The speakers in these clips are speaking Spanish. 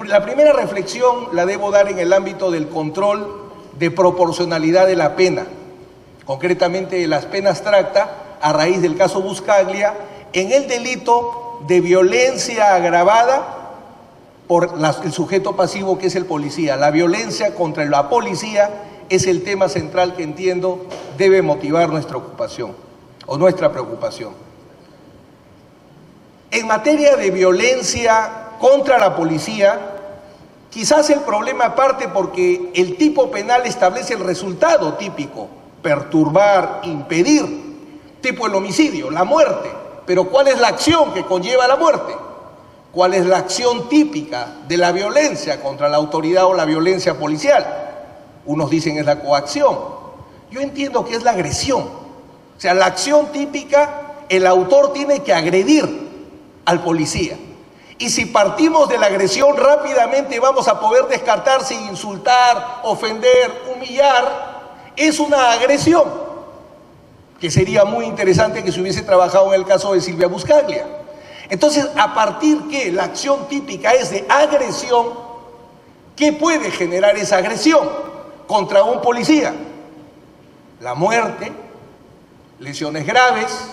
La primera reflexión la debo dar en el ámbito del control de proporcionalidad de la pena, concretamente de las penas tracta a raíz del caso Buscaglia, en el delito de violencia agravada por el sujeto pasivo que es el policía. La violencia contra la policía es el tema central que entiendo debe motivar nuestra ocupación o nuestra preocupación. En materia de violencia contra la policía, quizás el problema parte porque el tipo penal establece el resultado típico: perturbar, impedir, tipo el homicidio, la muerte. Pero ¿cuál es la acción que conlleva la muerte? ¿Cuál es la acción típica de la violencia contra la autoridad o la violencia policial? Unos dicen es la coacción. Yo entiendo que es la agresión. O sea, la acción típica, el autor tiene que agredir al policía. Y si partimos de la agresión, rápidamente vamos a poder descartar si insultar, ofender, humillar es una agresión, que sería muy interesante que se hubiese trabajado en el caso de Silvia Buscaglia. Entonces, a partir que la acción típica es de agresión, ¿qué puede generar esa agresión contra un policía? La muerte, lesiones graves,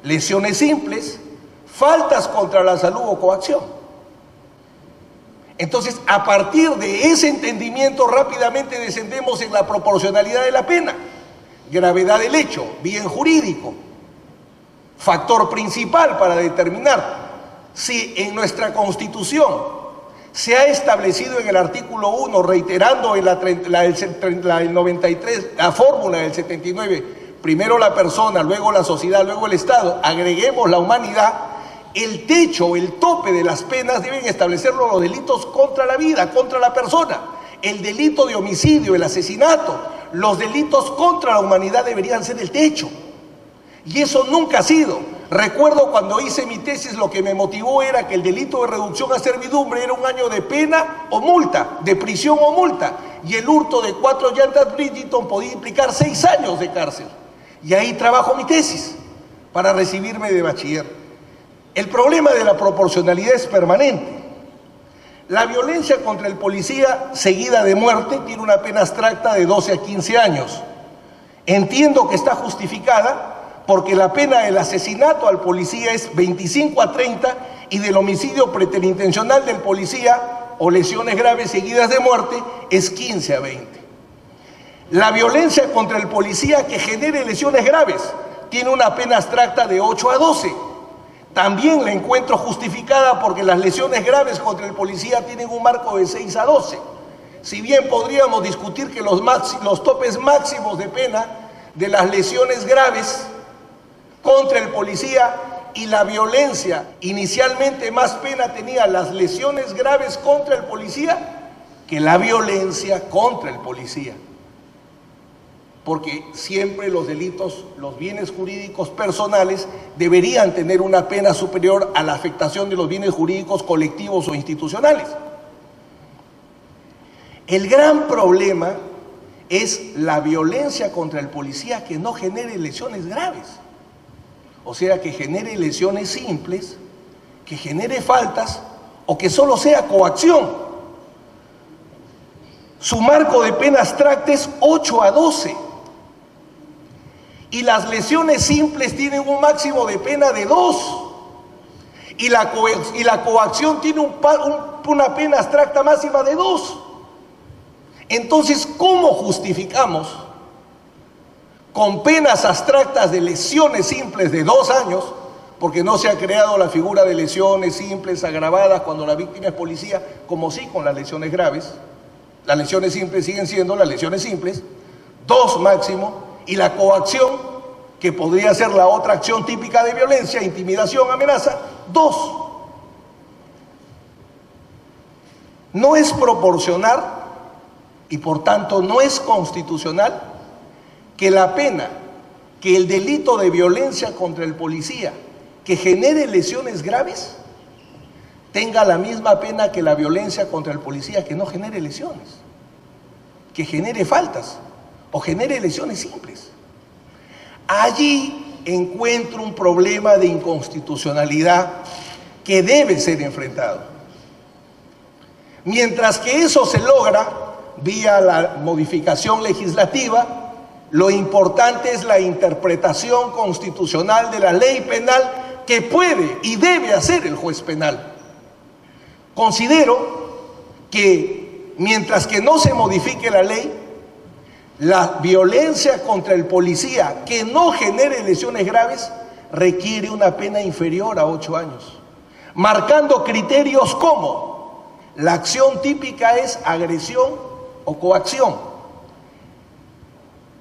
lesiones simples, faltas contra la salud o coacción. Entonces, a partir de ese entendimiento, rápidamente descendemos en la proporcionalidad de la pena, gravedad del hecho, bien jurídico, factor principal para determinar si en nuestra Constitución se ha establecido en el artículo 1, reiterando en el 93, la fórmula del 79, primero la persona, luego la sociedad, luego el Estado, agreguemos la humanidad. El techo, el tope de las penas deben establecerlo los delitos contra la vida, contra la persona. El delito de homicidio, el asesinato, los delitos contra la humanidad deberían ser el techo. Y eso nunca ha sido. Recuerdo cuando hice mi tesis, lo que me motivó era que el delito de reducción a servidumbre era 1 año de pena o multa, de prisión o multa. Y el hurto de 4 llantas Bridgestone podía implicar 6 años de cárcel. Y ahí trabajo mi tesis para recibirme de bachiller. El problema de la proporcionalidad es permanente. La violencia contra el policía seguida de muerte tiene una pena abstracta de 12 a 15 años. Entiendo que está justificada porque la pena del asesinato al policía es 25 a 30 y del homicidio preterintencional del policía o lesiones graves seguidas de muerte es 15 a 20. La violencia contra el policía que genere lesiones graves tiene una pena abstracta de 8 a 12. También la encuentro justificada porque las lesiones graves contra el policía tienen un marco de 6 a 12. Si bien podríamos discutir que los topes máximos de pena de las lesiones graves contra el policía y la violencia, inicialmente más pena tenía las lesiones graves contra el policía que la violencia contra el policía. Porque siempre los delitos, los bienes jurídicos personales deberían tener una pena superior a la afectación de los bienes jurídicos colectivos o institucionales. El gran problema es la violencia contra el policía que no genere lesiones graves. O sea, que genere lesiones simples, que genere faltas o que solo sea coacción. Su marco de pena abstracta es 8 a 12. Y las lesiones simples tienen un máximo de pena de 2. Y la coacción tiene una pena abstracta máxima de 2. Entonces, ¿cómo justificamos con penas abstractas de lesiones simples de 2 años, porque no se ha creado la figura de lesiones simples agravadas cuando la víctima es policía, como sí con las lesiones graves? Las lesiones simples siguen siendo las lesiones simples, 2 máximo. Y la coacción, que podría ser la otra acción típica de violencia, intimidación, amenaza, 2. No es proporcional y por tanto no es constitucional que la pena, que el delito de violencia contra el policía que genere lesiones graves tenga la misma pena que la violencia contra el policía que no genere lesiones, que genere faltas o genere lesiones simples. Allí encuentro un problema de inconstitucionalidad que debe ser enfrentado. Mientras que eso se logra vía la modificación legislativa, lo importante es la interpretación constitucional de la ley penal que puede y debe hacer el juez penal. Considero que mientras que no se modifique la ley, la violencia contra el policía que no genere lesiones graves requiere una pena inferior a 8 años, marcando criterios como la acción típica es agresión o coacción,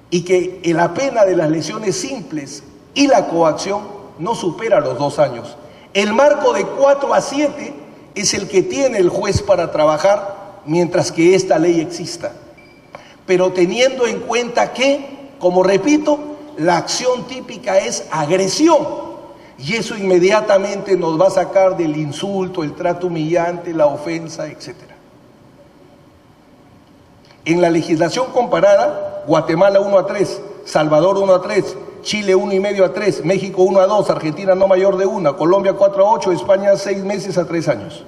y que la pena de las lesiones simples y la coacción no supera los 2 años. El marco de 4 a 7 es el que tiene el juez para trabajar mientras que esta ley exista. Pero teniendo en cuenta que, como repito, la acción típica es agresión, y eso inmediatamente nos va a sacar del insulto, el trato humillante, la ofensa, etc. En la legislación comparada, Guatemala 1 a 3, Salvador 1 a 3, Chile 1,5 a 3, México 1 a 2, Argentina no mayor de 1, Colombia 4 a 8, España 6 meses a 3 años.